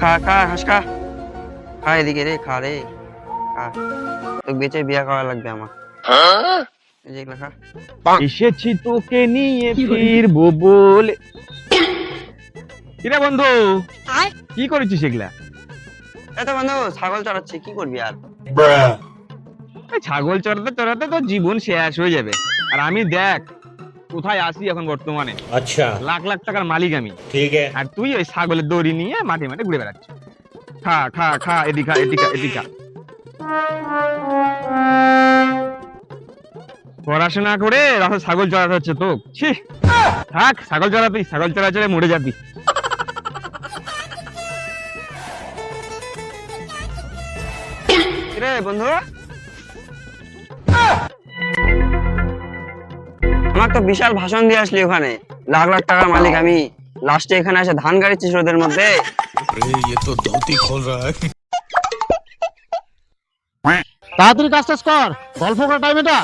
খা খা হাঁস খা খা এদিকে রে খা রে খা তোকে বেঁচে বিয়া করা লাগবে আমার এই যে এগুলা খা এসেছি তোকে নিয়ে ফিরবো বলে। কিরে বন্ধু কি করেছিস এগুলা? এই তো বন্ধু ছাগল চড়াচ্ছি কি করবি আর এই ছাগল চড়াতে চড়াতে তো জীবন শেষ হয়ে যাবে। আর আমি দেখ কোথায় আসি এখন বর্তমানে, अच्छा লাখ লাখ টাকার মালিক আমি। ठीक है আর তুই ওই ছাগলের দড়ি নিয়ে মাঠে মাঠে ঘুরে বেড়াচ্ছিস। খা খা খা এদিকে এদিকে এদিকে। পড়াশোনা করে রাস্তা ছাগল চড়াতে হচ্ছে তো। ছি থাক ছাগল চড়াবি, ছাগল চড়া চড়ে মরে যাবি। রে বন্ধু আমার তো বিশাল ভাষণ দিয়ে আসলি ওখানে, লাখ লাখ টাকার মালিক আমি, লাস্টে এখানে এসে ধান গাড়িছিস রোদের মধ্যে। ये तो धोती खोल रहा है। তাড়াতাড়ি কাজ টাজ কর, গল্প করার টাইম এটা।